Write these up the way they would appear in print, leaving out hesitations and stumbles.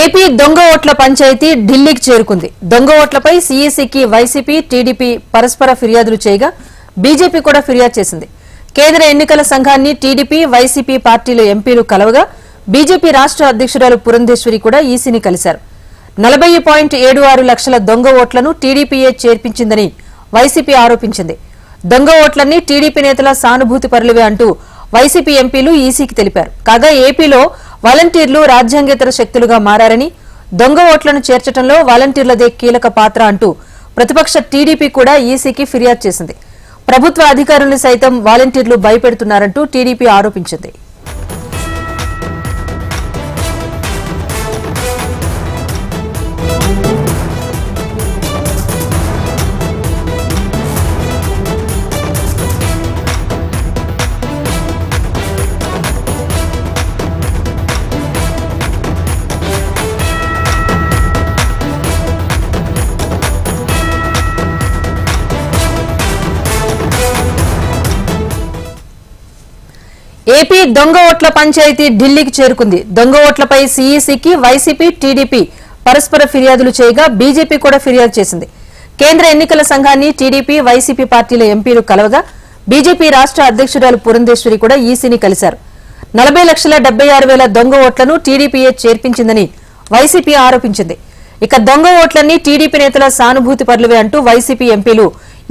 AP దొంగ ఓట్ల పంచాయతీ ఢిల్లీకి చేరుకుంది. దొంగ ఓట్లపై సీఈసీకి వైసీపీ, టీడీపీ పరస్పర ఫిర్యాదులు చేయగా బీజేపీ కూడా ఫిర్యాదు చేసింది. కేంద్ర ఎన్నికల సంఘాన్ని టీడీపీ, వైసీపీ పార్టీలు ఎంపీలు కలవగా బీజేపీ రాష్ట్ర అధ్యక్షురాలు పురంధేశ్వరి కూడా ఈసీని కలిశారు. 40.76 లక్షల దొంగ ఓట్లను టీడీపీయే చేర్పించిందని వైసీపీ ఆరోపించింది. దొంగ ఓట్లన్నీ టీడీపీ నేతల సానుభూతి పరులవే అంటూ వైసీపీ ఎంపీలు ఈసీకి తెలిపారు. కాగా ఏపీలో వాలంటీర్లు రాజ్యాంగేతర శక్తులుగా మారారని, దొంగ ఓట్లను చేర్చడంలో వాలంటీర్లదే కీలక పాత్ర అంటూ ప్రతిపక్ష టీడీపీ కూడా ఈసీకి ఫిర్యాదు చేసింది. ప్రభుత్వ అధికారులను సైతం వాలంటీర్లు భయపెడుతున్నారంటూ టీడీపీ ఆరోపించింది. ఏపీ దొంగ ఓట్ల పంచాయతీ ఢిల్లీకి చేరుకుంది. దొంగ ఓట్లపై సీఈసీకి వైసీపీ, టీడీపీ పరస్పర ఫిర్యాదులు చేయగా బీజేపీ కూడా ఫిర్యాదు చేసింది. కేంద్ర ఎన్నికల సంఘాన్ని టీడీపీ, వైసీపీ పార్టీల ఎంపీలు కలవగా బీజేపీ రాష్ట్ర అధ్యక్షురాలు పురంధేశ్వరి కూడా ఈసీని కలిశారు. 40,76,000 దొంగ ఓట్లను టీడీపీయే చేర్పించిందని వైసీపీ ఆరోపించింది. ఇక దొంగ ఓట్లన్నీ టీడీపీ నేతల సానుభూతి పరులవే అంటూ వైసీపీ ఎంపీలు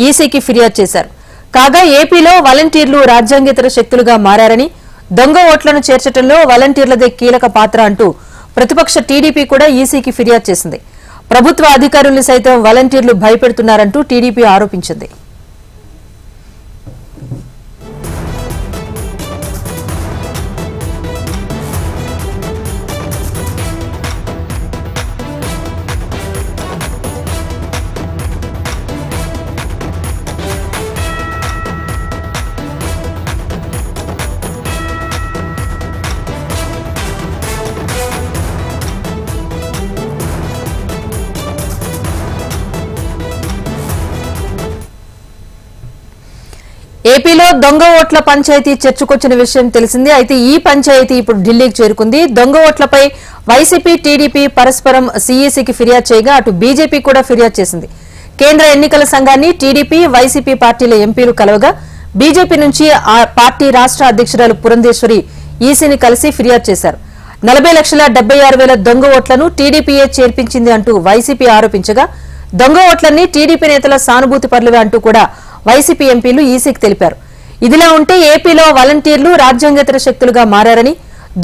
ఈసీకి ఫిర్యాదు చేశారు. కాగా ఏపీలో వాలంటీర్లు రాజ్యాంగేతర శక్తులుగా మారారని, దొంగ ఓట్లను చేర్చడంలో వాలంటీర్లదే కీలక పాత్ర అంటూ ప్రతిపక్ష టీడీపీ కూడా ఈసీకి ఫిర్యాదు చేసింది. ప్రభుత్వ అధికారుల్ని సైతం వాలంటీర్లు భయపెడుతున్నారంటూ టీడీపీ ఆరోపించింది. ఏపీలో దొంగ ఓట్ల పంచాయతీ చర్చకొచ్చిన విషయం తెలిసిందే. అయితే ఈ పంచాయతీ ఇప్పుడు ఢిల్లీకి చేరుకుంది. దొంగ ఓట్లపై వైసీపీ, టీడీపీ పరస్పరం సీఈసీకి ఫిర్యాదు చేయగా అటు బీజేపీ కూడా ఫిర్యాదు చేసింది. కేంద్ర ఎన్నికల సంఘాన్ని టీడీపీ, వైసీపీ పార్టీల ఎంపీలు కలవగా బీజేపీ నుంచి ఆ పార్టీ రాష్ట్ర అధ్యక్షురాలు పురంధేశ్వరి ఈసీని కలిసి ఫిర్యాదు చేశారు. 40,76,000 దొంగ ఓట్లను టీడీపీయే చేర్పించింది అంటూ వైసీపీ ఆరోపించగా దొంగ ఓట్లన్నీ టీడీపీ నేతల సానుభూతి పరులవే అంటూ కూడా వైసీపీ ఎంపీలు ఈసీకి తెలిపారు. ఇదిలా ఉంటే ఏపీలో వాలంటీర్లు రాజ్యాంగేతర శక్తులుగా మారారని,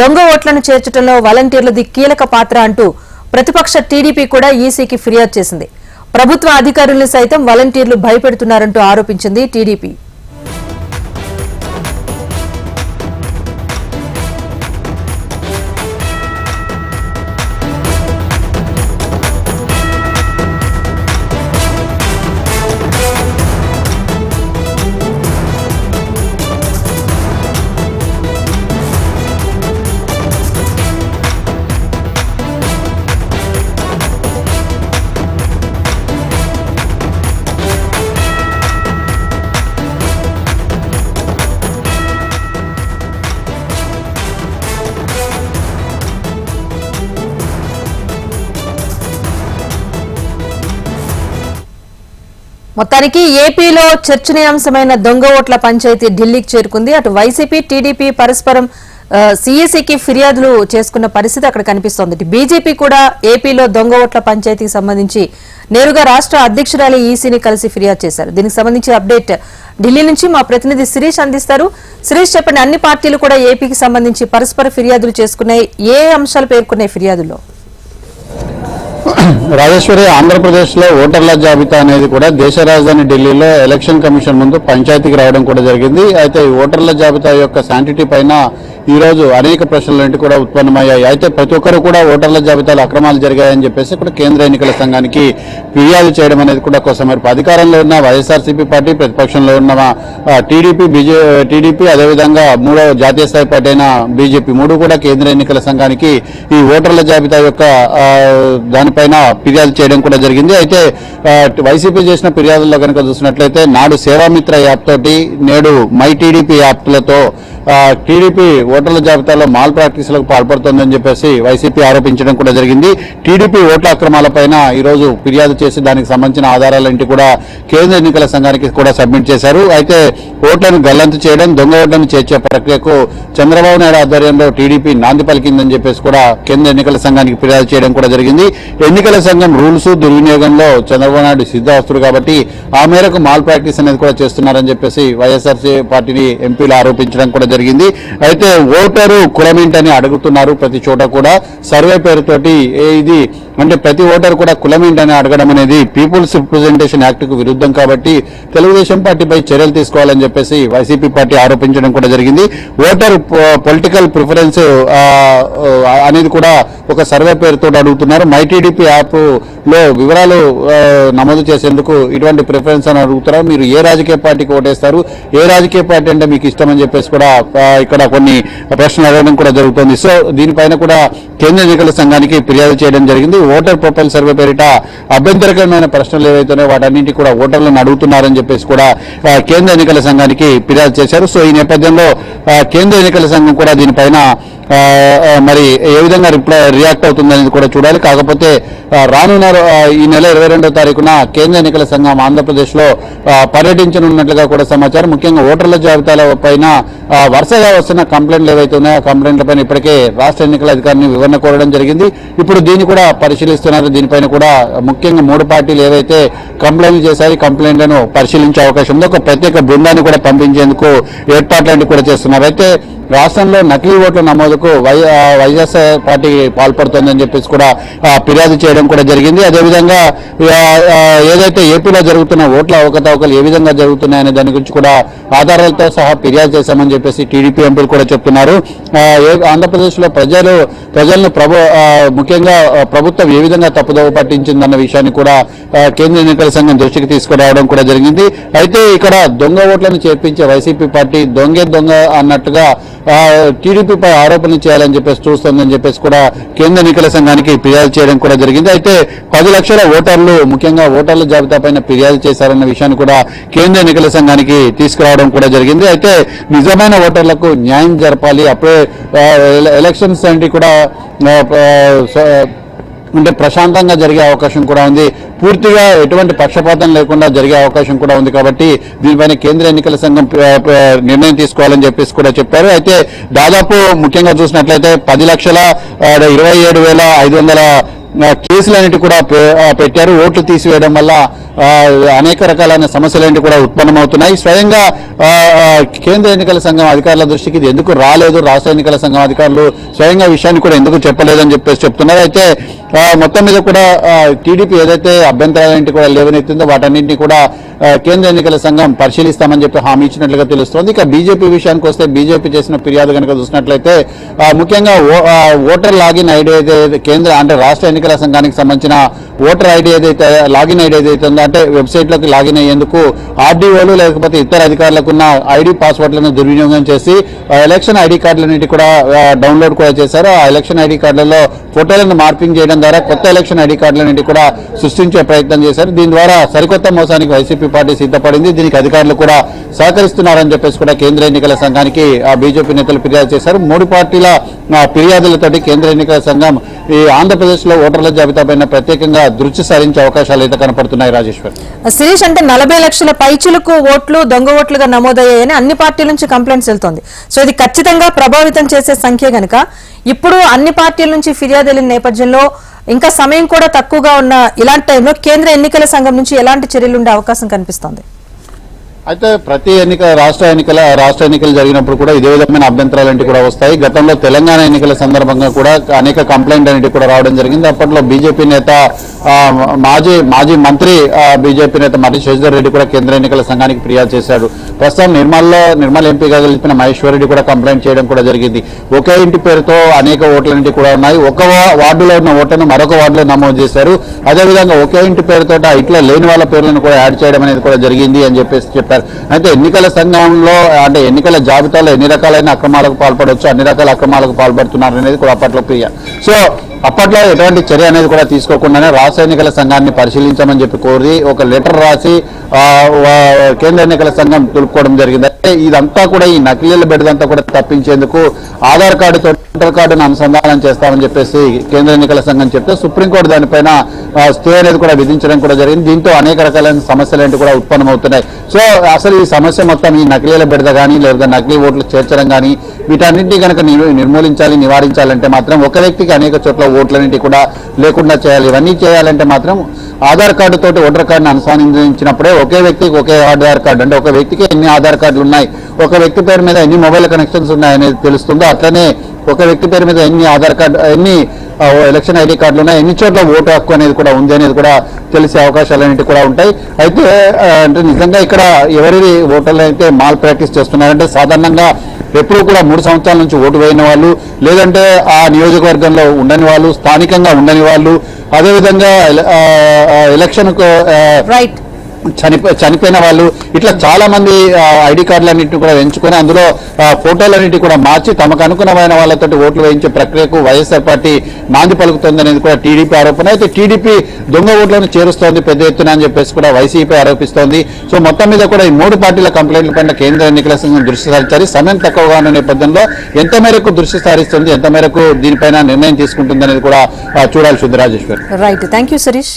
దొంగ ఓట్లను చేర్చడంలో వాలంటీర్లది కీలక పాత్ర అంటూ ప్రతిపక్ష టీడీపీ కూడా ఈసీకి ఫిర్యాదు చేసింది. ప్రభుత్వ అధికారులను సైతం వాలంటీర్లు భయపెడుతున్నారంటూ ఆరోపించింది టీడీపీ. మొత్తానికి ఏపీలో చర్చనీయాంశమైన దొంగ ఓట్ల పంచాయతీ ఢిల్లీకి చేరుకుంది. అటు వైసీపీ, టీడీపీ పరస్పరం సీఈసీకి ఫిర్యాదులు చేసుకున్న పరిస్థితి అక్కడ కనిపిస్తోంది. బీజేపీ కూడా ఏపీలో దొంగ ఓట్ల పంచాయతీకి సంబంధించి నేరుగా రాష్ట్ర అధ్యక్షురాలు ఈసీని కలిసి ఫిర్యాదు చేశారు. దీనికి సంబంధించి అప్డేట్ ఢిల్లీ నుంచి మా ప్రతినిధి శిరీష్ అందిస్తారు. శిరీష్, చెప్పండి, అన్ని పార్టీలు కూడా ఏపీకి సంబంధించి పరస్పర ఫిర్యాదులు చేసుకున్నాయి. ఏ అంశాలు పేర్కొన్నాయి ఫిర్యాదుల్లో? రాజేశ్వరి, ఆంధ్రప్రదేశ్లో ఓటర్ల జాబితా అనేది కూడా దేశ రాజధాని ఢిల్లీలో ఎలక్షన్ కమిషన్ ముందు పంచాయతీకి రావడం కూడా జరిగింది. అయితే ఈ ఓటర్ల జాబితా యొక్క శాంటిటీ పైన ఈ రోజు అనేక ప్రశ్నలు కూడా ఉత్పన్నమయ్యాయి. అయితే ప్రతి ఒక్కరు కూడా ఓటర్ల జాబితాలో అక్రమాలు జరిగాయని చెప్పేసి కూడా కేంద్ర ఎన్నికల సంఘానికి ఫిర్యాదు చేయడం అనేది కూడా కొసమెరుపు. అధికారంలో ఉన్న వైఎస్ఆర్సీపీ పార్టీ, ప్రతిపక్షంలో ఉన్న టీడీపీ అదేవిధంగా మూడవ జాతీయ స్థాయి పార్టీ అయిన బీజేపీ మూడు కూడా కేంద్ర ఎన్నికల సంఘానికి ఈ ఓటర్ల జాబితా యొక్క దానిపైన ఫిర్యాదు చేయడం కూడా జరిగింది. అయితే వైసీపీ చేసిన ఫిర్యాదుల్లో కనుక చూసినట్లయితే నాడు సేవామిత్ర యాప్ తోటి, నేడు మై టీడీపీ యాప్లతో టీడీపీ ఓటర్ల జాబితాలో మాల్ ప్రాక్టీసులకు పాల్పడుతోందని చెప్పేసి వైసీపీ ఆరోపించడం కూడా జరిగింది. టీడీపీ ఓట్ల అక్రమాలపైన ఈరోజు ఫిర్యాదు చేసి దానికి సంబంధించిన ఆధారాలంటి కూడా కేంద్ర ఎన్నికల సంఘానికి కూడా సబ్మిట్ చేశారు. అయితే ఓట్లను గల్లంతు చేయడం, దొంగ ఓట్లను చేర్చే ప్రక్రియకు చంద్రబాబు నాయుడు ఆధ్వర్యంలో టీడీపీ నాంది పలికిందని చెప్పేసి కూడా కేంద్ర ఎన్నికల సంఘానికి ఫిర్యాదు చేయడం కూడా జరిగింది. ఎన్నికల సంఘం రూల్స్ దుర్వినియోగంలో చంద్రబాబు నాయుడు సిద్ధవస్తుడు కాబట్టి ఆ మేరకు మాల్ ప్రాక్టీస్ అనేది కూడా చేస్తున్నారని చెప్పేసి వైఎస్ఆర్సీ పార్టీని ఎంపీలు ఆరోపించడం కూడా జరిగింది. అయితే ఓటరు కులమేంటని అడుగుతున్నారు. ప్రతి చోట కూడా సర్వే పేరుతోటి ఇది అంటే ప్రతి ఓటరు కూడా కులమేంటని అడగడం అనేది పీపుల్స్ రిప్రజెంటేషన్ యాక్ట్ కు విరుద్ధం కాబట్టి తెలుగుదేశం పార్టీపై చర్యలు తీసుకోవాలని చెప్పేసి వైసీపీ పార్టీ ఆరోపించడం కూడా జరిగింది. ఓటర్ పొలిటికల్ ప్రిఫరెన్స్ అనేది కూడా ఒక సర్వే పేరుతో అడుగుతున్నారు. మై టీడీపీ యాప్ లో వివరాలు నమోదు చేసేందుకు ఇటువంటి ప్రిఫరెన్స్ అని అడుగుతున్నారు. మీరు ఏ రాజకీయ పార్టీకి ఓటేస్తారు, ఏ రాజకీయ పార్టీ అంటే మీకు ఇష్టం అని చెప్పేసి కూడా ఇక్కడ కొన్ని ప్రశ్నలు అడగడం కూడా జరుగుతుంది. సో దీనిపైన కూడా కేంద్ర ఎన్నికల సంఘానికి ఫిర్యాదు చేయడం జరిగింది. ఓటర్ ప్రొఫైల్ సర్వే పేరిట అభ్యంతరకరమైన ప్రశ్నలు ఏవైతున్నాయో వాటన్నింటి కూడా ఓటర్లను అడుగుతున్నారని చెప్పేసి కూడా కేంద్ర ఎన్నికల సంఘానికి ఫిర్యాదు చేశారు. సో ఈ నేపథ్యంలో కేంద్ర ఎన్నికల సంఘం కూడా దీనిపైన మరి ఏ విధంగా రియాక్ట్ అవుతుందనేది కూడా చూడాలి. కాకపోతే రానున్న ఈ నెల 22వ తారీఖున కేంద్ర ఎన్నికల సంఘం ఆంధ్రప్రదేశ్ లో పర్యటించనున్నట్లుగా కూడా సమాచారం. ముఖ్యంగా ఓటర్ల జాబితాల పైన వరుసగా వస్తున్న కంప్లైంట్లు ఏవైతే ఉన్నాయో ఆ కంప్లైంట్ల పైన ఇప్పటికే రాష్ట్ర ఎన్నికల అధికారిని వివరణ కోరడం జరిగింది. ఇప్పుడు దీన్ని కూడా పరిశీలిస్తున్నారు. దీనిపైన కూడా ముఖ్యంగా 3 పార్టీలు ఏవైతే కంప్లైంట్లు చేశారో కంప్లైంట్లను పరిశీలించే అవకాశం ఉంది. ఒక ప్రత్యేక బృందాన్ని కూడా పంపించేందుకు ఏర్పాట్లన్నీ కూడా చేస్తున్నారు. అయితే రాష్ట్రంలో నకిలీ ఓట్ల నమోదుకు వైఎస్ఆర్ పార్టీ పాల్పడుతోందని చెప్పేసి కూడా ఫిర్యాదు చేయడం కూడా జరిగింది. అదేవిధంగా ఏదైతే ఏపీలో జరుగుతున్న ఓట్ల అవకతవకలు ఏ విధంగా జరుగుతున్నాయనే దాని గురించి కూడా ఆధారాలతో సహా ఫిర్యాదు చేశామని చెప్పేసి టీడీపీ ఎంపీలు కూడా చెప్తున్నారు. ఆంధ్రప్రదేశ్ లో ప్రజలను ముఖ్యంగా ప్రభుత్వం ఏ విధంగా తప్పుదోవ పట్టించిందన్న విషయాన్ని కూడా కేంద్ర ఎన్నికల సంఘం దృష్టికి తీసుకురావడం కూడా జరిగింది. అయితే ఇక్కడ దొంగ ఓట్లను చేర్పించే వైసీపీ పార్టీ దొంగ అన్నట్టుగా టీడీపీపై ఆరోపణలు చేయాలని చెప్పేసి చూస్తోందని చెప్పేసి కూడా కేంద్ర ఎన్నికల సంఘానికి ఫిర్యాదు చేయడం కూడా జరిగింది. అయితే 10 లక్షల ఓటర్లు ముఖ్యంగా ఓటర్ల జాబితా పైన ఫిర్యాదు చేశారన్న విషయాన్ని కూడా కేంద్ర ఎన్నికల సంఘానికి తీసుకురావడం కూడా జరిగింది. అయితే నిజమైన ఓటర్లకు న్యాయం జరపాలి. అప్పుడే ఎలక్షన్స్ అంటే కూడా అంటే ప్రశాంతంగా జరిగే అవకాశం కూడా ఉంది. పూర్తిగా ఎటువంటి పక్షపాతం లేకుండా జరిగే అవకాశం కూడా ఉంది. కాబట్టి దీనిపైన కేంద్ర ఎన్నికల సంఘం నిర్ణయం తీసుకోవాలని చెప్పేసి కూడా చెప్పారు. అయితే దాదాపు ముఖ్యంగా చూసినట్లయితే 10,27,500 కేసులన్నిటి కూడా పెట్టారు. ఓట్లు తీసివేయడం వల్ల అనేక రకాలైన సమస్యలన్నిటి కూడా ఉత్పన్నమవుతున్నాయి. స్వయంగా కేంద్ర ఎన్నికల సంఘం అధికారుల దృష్టికి ఇది ఎందుకు రాలేదు, రాష్ట్ర ఎన్నికల సంఘం అధికారులు స్వయంగా విషయాన్ని కూడా ఎందుకు చెప్పలేదని చెప్పేసి చెప్తున్నారు. అయితే మొత్తం మీద కూడా టీడీపీ ఏదైతే అభ్యంతరాలన్నింటి కూడా లేవనెత్తిందో వాటన్నింటినీ కూడా కేంద్ర ఎన్నికల సంఘం పరిశీలిస్తామని చెప్పి హామీ ఇచ్చినట్లుగా తెలుస్తోంది. ఇక బీజేపీ విషయానికి వస్తే బీజేపీ చేసిన ఫిర్యాదు కనుక చూసినట్లయితే ముఖ్యంగా ఓటర్ లాగిన్ ఐడి ఏదైతే కేంద్ర అంటే రాష్ట్ర ఎన్నికల సంఘానికి సంబంధించిన ఓటర్ ఐడి ఏదైతే లాగిన్ ఐడి ఏదైతే ఉందో అంటే వెబ్సైట్ లోకి లాగిన్ అయ్యేందుకు ఆర్డీఓలు లేకపోతే ఇతర అధికారులకు ఉన్న ఐడి పాస్వర్డ్లను దుర్వినియోగం చేసి ఎలక్షన్ ఐడి కార్డులన్నింటి కూడా డౌన్లోడ్ కూడా చేశారు. ఆ ఎలక్షన్ ఐడి కార్డులలో ఫోటోలను మార్పింగ్ చేయడం ద్వారా కొత్త ఎలక్షన్ ఐడి కార్డులన్నింటి కూడా సృష్టించే ప్రయత్నం చేశారు. దీని ద్వారా సరికొత్త మోసానికి వైసీపీ పార్టీ సిద్ధపడింది. దీనికి అధికారులు కూడా సహకరిస్తున్నారని చెప్పేసి కూడా కేంద్ర ఎన్నికల సంఘానికి బీజేపీ నేతలు ఫిర్యాదు చేశారు. 3 పార్టీల ఫిర్యాదులతోటి కేంద్ర ఎన్నికల సంఘం ఈ ఆంధ్రప్రదేశ్ లో ఓటర్ల జాబితా పైన ప్రత్యేకంగా దృష్టి సారించే అవకాశాలు అయితే కనపడుతున్నాయి. రాజేశ్వర్, శిరీష్, అంటే 40 లక్షల పైచులకు ఓట్లు దొంగ ఓట్లుగా నమోదయ్యాయని అన్ని పార్టీల నుంచి కంప్లైంట్స్ వెళ్తోంది. సో ఇది ఖచ్చితంగా ప్రభావితం చేసే సంఖ్య కనుక ఇప్పుడు అన్ని పార్టీల నుంచి ఫిర్యాదు వెళ్ళిన నేపథ్యంలో ఇంకా సమయం కూడా తక్కువగా ఉన్న ఇలాంటి టైంలో కేంద్ర ఎన్నికల సంఘం నుంచి ఎలాంటి చర్యలు ఉండే అవకాశం కనిపిస్తోంది? అయితే ప్రతి రాష్ట్ర ఎన్నికలు జరిగినప్పుడు కూడా ఇదే విధమైన అభ్యంతరాలు కూడా వస్తాయి. గతంలో తెలంగాణ ఎన్నికల సందర్భంగా కూడా అనేక కంప్లైంట్ అనేవి కూడా రావడం జరిగింది. అప్పట్లో బీజేపీ నేత మాజీ మంత్రి బీజేపీ నేత మర్రి శశిధర్ రెడ్డి కూడా కేంద్ర ఎన్నికల సంఘానికి ఫిర్యాదు చేశారు. ప్రస్తుతం నిర్మల్ ఎంపీగా గెలిచిన మహేశ్వర్ రెడ్డి కూడా కంప్లైంట్ చేయడం కూడా జరిగింది. ఒకే ఇంటి పేరుతో అనేక ఓట్లన్నింటి కూడా ఉన్నాయి. ఒక వార్డులో ఉన్న ఓట్లను మరొక వార్డులో నమోదు చేశారు. అదేవిధంగా ఒకే ఇంటి పేరుతో ఇట్లా లేని వాళ్ళ పేర్లను కూడా యాడ్ చేయడం అనేది కూడా జరిగింది అని చెప్పేసి చెప్పారు. అయితే ఎన్నికల సంఘంలో అంటే ఎన్నికల జాబితాలో ఎన్ని రకాలైన అక్రమాలకు పాల్పడవచ్చు, అన్ని రకాల అక్రమాలకు పాల్పడుతున్నారు అనేది కూడా అప్పట్లో సో అప్పట్లో ఎటువంటి చర్య అనేది కూడా తీసుకోకుండానే రాష్ట్ర ఎన్నికల సంఘాన్ని పరిశీలించమని చెప్పి కోరి ఒక లెటర్ రాసి కేంద్ర ఎన్నికల సంఘం తెలుపుకోవడం జరిగింది. ఇదంతా కూడా ఈ నకిలీల బెడదంతా కూడా తప్పించేందుకు ఆధార్ కార్డుతో ఓటర్ కార్డును అనుసంధానం చేస్తామని చెప్పేసి కేంద్ర ఎన్నికల సంఘం చెప్తే సుప్రీంకోర్టు దానిపైన స్టే అనేది కూడా విధించడం కూడా జరిగింది. దీంతో అనేక రకాలైన సమస్యలు కూడా ఉత్పన్నమవుతున్నాయి. సో అసలు ఈ సమస్య మొత్తం ఈ నకిలీల బెడద కానీ లేదా నకిలీ ఓట్లు చేర్చడం కానీ వీటన్నింటినీ కనుక నిర్మూలించాలి, నివారించాలంటే మాత్రం ఒక వ్యక్తికి అనేక చోట్ల ఓట్లన్నింటి కూడా లేకుండా చేయాలి. ఇవన్నీ చేయాలంటే మాత్రం ఆధార్ కార్డు తోటి ఓటర్ కార్డును అనుసంధానించినప్పుడే ఒకే వ్యక్తికి ఒకే ఆధార్ కార్డు, అంటే ఒక వ్యక్తికి ఎన్ని ఆధార్ కార్డులు ఉన్నాయి, ఒక వ్యక్తి పేరు మీద ఎన్ని మొబైల్ కనెక్షన్స్ ఉన్నాయనేది తెలుస్తుందో అట్లనే ఒక వ్యక్తి పేరు మీద ఎన్ని ఆధార్ కార్డు, ఎన్ని ఎలక్షన్ ఐడి కార్డులు ఉన్నాయి, ఎన్ని చోట్ల ఓటు హక్కు అనేది కూడా ఉంది అనేది కూడా తెలిసే అవకాశాలు అనేవి కూడా ఉంటాయి. అయితే అంటే నిజంగా ఇక్కడ ఎవరి ఓటర్లు అయితే మాల్ ప్రాక్టీస్ చేస్తున్నారంటే సాధారణంగా ఎప్పుడు కూడా 3 సంవత్సరాల నుంచి ఓటు వేయని వాళ్ళు, లేదంటే ఆ నియోజకవర్గంలో ఉండని వాళ్ళు, స్థానికంగా ఉండని వాళ్ళు, అదేవిధంగా ఎలక్షన్కు చనిపోయిన వాళ్ళు, ఇట్లా చాలా మంది ఐడి కార్డులన్నింటినీ కూడా ఎంచుకొని అందులో ఫోటోలన్నింటినీ కూడా మార్చి తమకు అనుగుణమైన వాళ్ళతో ఓట్లు వేయించే ప్రక్రియకు వైఎస్ఆర్ పార్టీ నాంది పలుకుతుంది అనేది కూడా టీడీపీ ఆరోపణ. అయితే టీడీపీ దొంగ ఓట్లను చేరుస్తోంది పెద్ద ఎత్తున అని చెప్పేసి కూడా వైసీపీ ఆరోపిస్తోంది. సో మొత్తం మీద కూడా ఈ 3 పార్టీల కంప్లైంట్ల పైన కేంద్ర ఎన్నికల సంఘం దృష్టి సారించాలి. సమయం తక్కువగా ఉన్న నేపథ్యంలో ఎంత మేరకు దృష్టి సారిస్తుంది, ఎంత మేరకు దీనిపైన నిర్ణయం తీసుకుంటుంది అనేది కూడా చూడాలి. Shuddharajeshwar. Right, thank you Sharish.